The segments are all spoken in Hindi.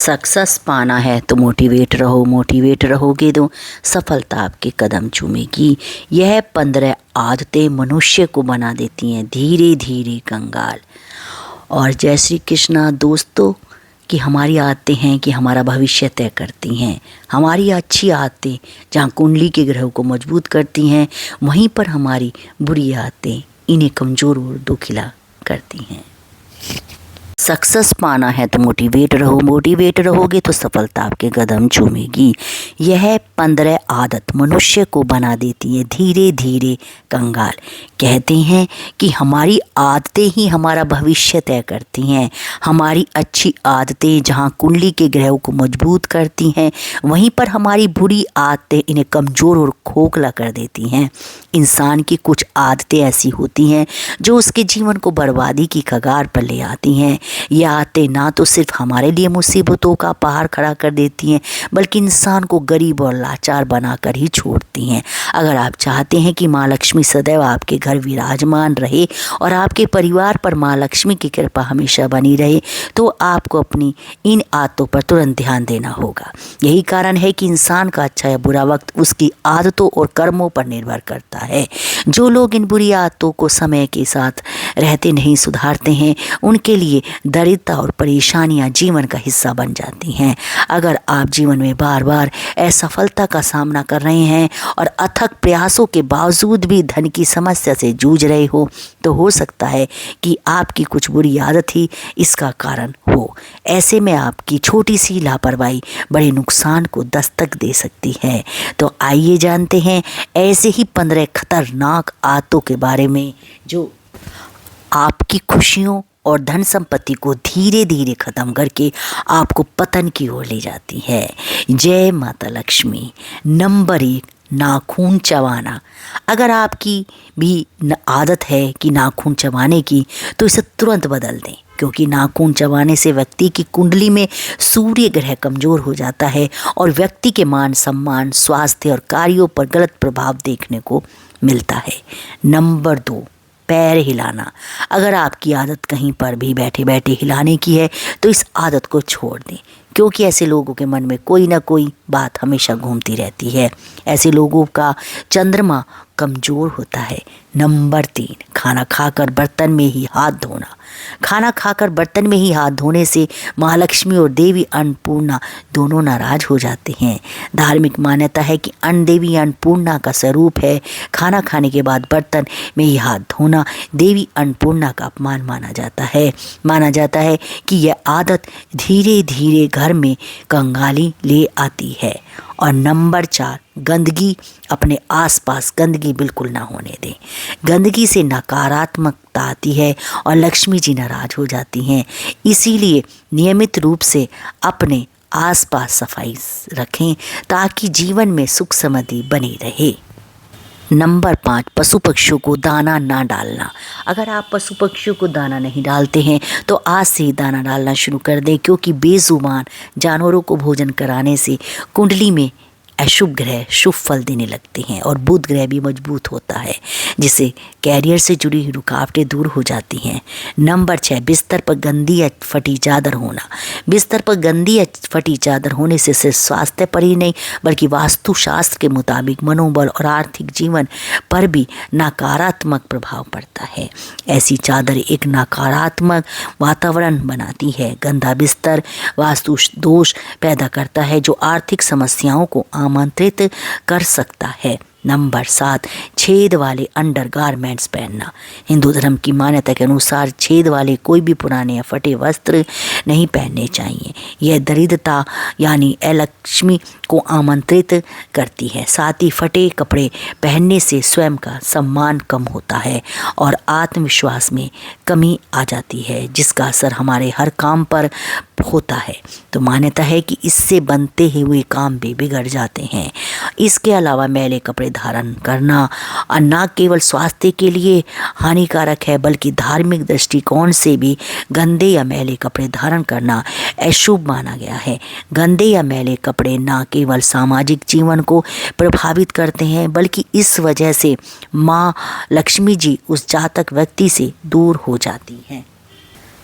सक्सेस पाना है तो मोटिवेट रहो, मोटिवेट रहोगे तो सफलता आपके कदम चूमेगी। यह 15 आदतें मनुष्य को बना देती हैं धीरे धीरे कंगाल। और जय श्री कृष्णा दोस्तों, कि हमारी आदतें हैं कि हमारा भविष्य तय करती हैं। हमारी अच्छी आदतें जहाँ कुंडली के ग्रह को मजबूत करती हैं, वहीं पर हमारी बुरी आदतें इन्हें कमज़ोर और दुखिला करती हैं। सक्सेस पाना है तो मोटिवेट रहो, मोटिवेट रहोगे तो सफलता आपके कदम चूमेगी। यह 15 आदत मनुष्य को बना देती है धीरे धीरे कंगाल। कहते हैं कि हमारी आदतें ही हमारा भविष्य तय करती हैं। हमारी अच्छी आदतें जहाँ कुंडली के ग्रहों को मजबूत करती हैं, वहीं पर हमारी बुरी आदतें इन्हें कमज़ोर और खोखला कर देती हैं। इंसान की कुछ आदतें ऐसी होती हैं जो उसके जीवन को बर्बादी की कगार पर ले आती हैं। ये आदतें ना तो सिर्फ हमारे लिए मुसीबतों का पहाड़ खड़ा कर देती हैं, बल्कि इंसान को गरीब और लाचार बनाकर ही छोड़ती हैं। अगर आप चाहते हैं कि माँ लक्ष्मी सदैव आपके घर विराजमान रहे और आपके परिवार पर माँ लक्ष्मी की कृपा हमेशा बनी रहे, तो आपको अपनी इन आदतों पर तुरंत ध्यान देना होगा। यही कारण है कि इंसान का अच्छा या बुरा वक्त उसकी आदतों और कर्मों पर निर्भर करता है। जो लोग इन बुरी आदतों को समय के साथ रहते नहीं सुधारते हैं, उनके लिए दरिद्रता और परेशानियां जीवन का हिस्सा बन जाती हैं। अगर आप जीवन में बार बार असफलता का सामना कर रहे हैं और अथक प्रयासों के बावजूद भी धन की समस्या से जूझ रहे हो, तो हो सकता है कि आपकी कुछ बुरी आदत ही इसका कारण हो। ऐसे में आपकी छोटी सी लापरवाही बड़े नुकसान को दस्तक दे सकती है। तो आइए जानते हैं ऐसे ही 15 खतरनाक आदतों के बारे में जो आपकी खुशियों और धन संपत्ति को धीरे धीरे ख़त्म करके आपको पतन की ओर ले जाती है। जय माता लक्ष्मी। नंबर 1, नाखून चबाना। अगर आपकी भी आदत है कि नाखून चबाने की, तो इसे तुरंत बदल दें, क्योंकि नाखून चबाने से व्यक्ति की कुंडली में सूर्य ग्रह कमज़ोर हो जाता है और व्यक्ति के मान सम्मान, स्वास्थ्य और कार्यों पर गलत प्रभाव देखने को मिलता है। नंबर 2, पैर हिलाना। अगर आपकी आदत कहीं पर भी बैठे बैठे हिलाने की है, तो इस आदत को छोड़ दें, क्योंकि ऐसे लोगों के मन में कोई ना कोई बात हमेशा घूमती रहती है। ऐसे लोगों का चंद्रमा कमज़ोर होता है। नंबर 3, खाना खाकर बर्तन में ही हाथ धोना। खाना खाकर बर्तन में ही हाथ धोने से महालक्ष्मी और देवी अन्नपूर्णा दोनों नाराज हो जाते हैं। धार्मिक मान्यता है कि अन्न देवी अन्नपूर्णा का स्वरूप है। खाना खाने के बाद बर्तन में ही हाथ धोना देवी अन्नपूर्णा का अपमान माना जाता है। माना जाता है कि यह आदत धीरे धीरे घर में कंगाली ले आती है। और नंबर 4, गंदगी। अपने आसपास गंदगी बिल्कुल ना होने दें। गंदगी से नकारात्मकता आती है और लक्ष्मी जी नाराज हो जाती हैं। इसीलिए नियमित रूप से अपने आसपास सफाई रखें, ताकि जीवन में सुख समृद्धि बनी रहे। नंबर 5, पशु पक्षियों को दाना ना डालना। अगर आप पशु पक्षियों को दाना नहीं डालते हैं, तो आज से ही दाना डालना शुरू कर दें, क्योंकि बेजुबान जानवरों को भोजन कराने से कुंडली में अशुभ ग्रह शुभ फल देने लगते हैं और बुध ग्रह भी मजबूत होता है, जिससे कैरियर से जुड़ी रुकावटें दूर हो जाती हैं। नंबर 6, बिस्तर पर गंदी या फटी चादर होना। बिस्तर पर गंदी या फटी चादर होने से सिर्फ स्वास्थ्य पर ही नहीं, बल्कि वास्तुशास्त्र के मुताबिक मनोबल और आर्थिक जीवन पर भी नकारात्मक प्रभाव पड़ता है। ऐसी चादर एक नकारात्मक वातावरण बनाती है। गंदा बिस्तर वास्तु दोष पैदा करता है, जो आर्थिक समस्याओं को आमंत्रित कर सकता है। नंबर 7, छेद वाले अंडरगारमेंट्स पहनना। हिंदू धर्म की मान्यता के अनुसार छेद वाले कोई भी पुराने या फटे वस्त्र नहीं पहनने चाहिए। यह दरिद्रता यानी अलक्ष्मी को आमंत्रित करती है। साथ ही फटे कपड़े पहनने से स्वयं का सम्मान कम होता है और आत्मविश्वास में कमी आ जाती है, जिसका असर हमारे हर काम पर होता है। तो मान्यता है कि इससे बनते हुए काम भी बिगड़ जाते हैं। इसके अलावा मैले कपड़े धारण करना न केवल स्वास्थ्य के लिए हानिकारक है, बल्कि धार्मिक दृष्टिकोण से भी गंदे या मैले कपड़े धारण करना अशुभ माना गया है। गंदे या मैले कपड़े न केवल सामाजिक जीवन को प्रभावित करते हैं, बल्कि इस वजह से माँ लक्ष्मी जी उस जातक व्यक्ति से दूर हो जाती हैं।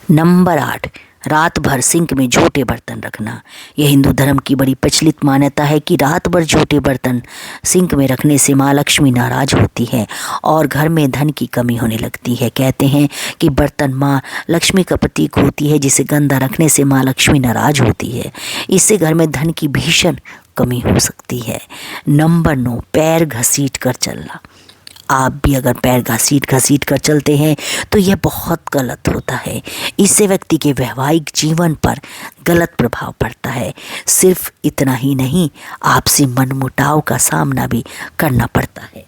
नंबर 8, रात भर सिंक में झूठे बर्तन रखना। यह हिंदू धर्म की बड़ी प्रचलित मान्यता है कि रात भर झूठे बर्तन सिंक में रखने से माँ लक्ष्मी नाराज होती है और घर में धन की कमी होने लगती है। कहते हैं कि बर्तन माँ लक्ष्मी का प्रतीक होती है, जिसे गंदा रखने से माँ लक्ष्मी नाराज होती है। इससे घर में धन की भीषण कमी हो सकती है। नंबर 9, पैर घसीट कर चलना। आप भी अगर पैर घसीट घसीट कर चलते हैं तो यह बहुत गलत होता है। इससे व्यक्ति के वैवाहिक जीवन पर गलत प्रभाव पड़ता है। सिर्फ इतना ही नहीं, आपसी मनमुटाव का सामना भी करना पड़ता है।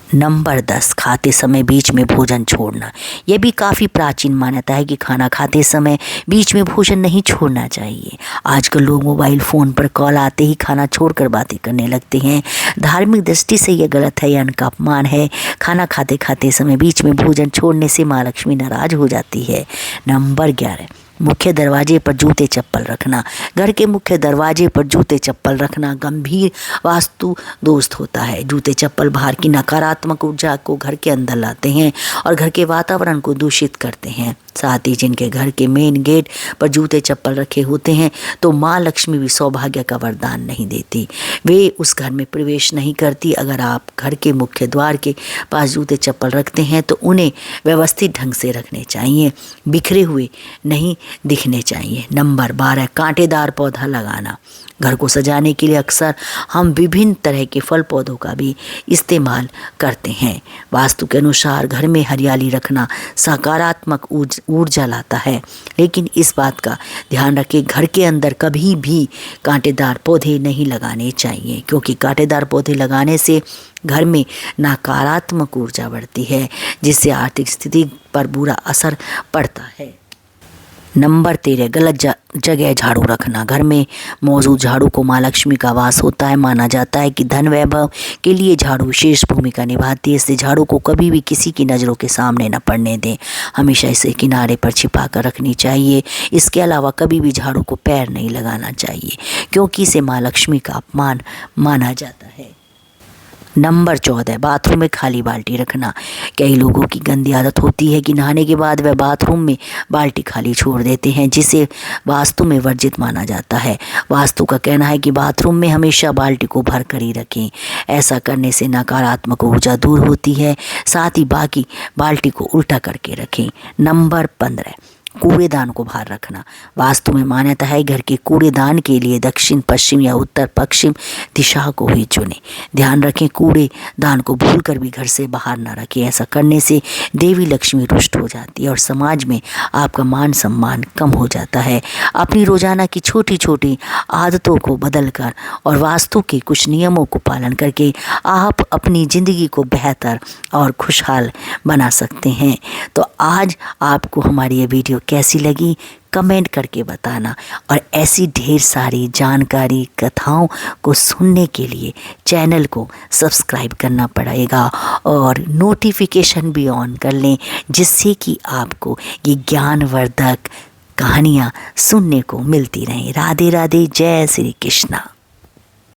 नंबर 10, खाते समय बीच में भोजन छोड़ना। यह भी काफ़ी प्राचीन मान्यता है कि खाना खाते समय बीच में भोजन नहीं छोड़ना चाहिए। आजकल लोग मोबाइल फ़ोन पर कॉल आते ही खाना छोड़कर बातें करने लगते हैं। धार्मिक दृष्टि से यह गलत है, यह अन्न का अपमान है। खाना खाते खाते समय बीच में भोजन छोड़ने से माँ लक्ष्मी नाराज हो जाती है। नंबर 11, मुख्य दरवाजे पर जूते चप्पल रखना। घर के मुख्य दरवाजे पर जूते चप्पल रखना गंभीर वास्तु दोष होता है। जूते चप्पल बाहर की नकारात्मक ऊर्जा को घर के अंदर लाते हैं और घर के वातावरण को दूषित करते हैं। साथ ही जिनके घर के मेन गेट पर जूते चप्पल रखे होते हैं तो माँ लक्ष्मी भी सौभाग्य का वरदान नहीं देती, वे उस घर में प्रवेश नहीं करती। अगर आप घर के मुख्य द्वार के पास जूते चप्पल रखते हैं तो उन्हें व्यवस्थित ढंग से रखने चाहिए, बिखरे हुए नहीं दिखने चाहिए। नंबर 12, कांटेदार पौधा लगाना। घर को सजाने के लिए अक्सर हम विभिन्न तरह के फल पौधों का भी इस्तेमाल करते हैं। वास्तु के अनुसार घर में हरियाली रखना सकारात्मक ऊर्जा लाता है, लेकिन इस बात का ध्यान रखें घर के अंदर कभी भी कांटेदार पौधे नहीं लगाने चाहिए, क्योंकि कांटेदार पौधे लगाने से घर में नकारात्मक ऊर्जा बढ़ती है, जिससे आर्थिक स्थिति पर बुरा असर पड़ता है। नंबर 13, गलत जगह झाड़ू रखना। घर में मौजूद झाड़ू को माँ लक्ष्मी का वास होता है। माना जाता है कि धन वैभव के लिए झाड़ू विशेष भूमिका निभाती है। इससे झाड़ू को कभी भी किसी की नज़रों के सामने न पड़ने दें, हमेशा इसे किनारे पर छिपा कर रखनी चाहिए। इसके अलावा कभी भी झाड़ू को पैर नहीं लगाना चाहिए, क्योंकि इसे माँ लक्ष्मी का अपमान माना जाता है। नंबर 14, बाथरूम में खाली बाल्टी रखना। कई लोगों की गंदी आदत होती है कि नहाने के बाद वह बाथरूम में बाल्टी खाली छोड़ देते हैं, जिसे वास्तु में वर्जित माना जाता है। वास्तु का कहना है कि बाथरूम में हमेशा बाल्टी को भर कर ही रखें। ऐसा करने से नकारात्मक ऊर्जा दूर होती है। साथ ही बाकी बाल्टी को उल्टा करके रखें। नंबर 15, कूड़ेदान को बाहर रखना। वास्तु में मान्यता है घर के कूड़ेदान के लिए दक्षिण पश्चिम या उत्तर पश्चिम दिशा को ही चुनें। ध्यान रखें, कूड़ेदान को भूलकर भी घर से बाहर न रखें। ऐसा करने से देवी लक्ष्मी रुष्ट हो जाती है और समाज में आपका मान सम्मान कम हो जाता है। अपनी रोजाना की छोटी छोटी आदतों को बदलकर और वास्तु के कुछ नियमों को पालन करके आप अपनी ज़िंदगी को बेहतर और खुशहाल बना सकते हैं। तो आज आपको हमारी ये वीडियो कैसी लगी कमेंट करके बताना, और ऐसी ढेर सारी जानकारी कथाओं को सुनने के लिए चैनल को सब्सक्राइब करना पड़ेगा और नोटिफिकेशन भी ऑन कर लें, जिससे कि आपको ये ज्ञानवर्धक कहानियाँ सुनने को मिलती रहें। राधे राधे, जय श्री कृष्णा।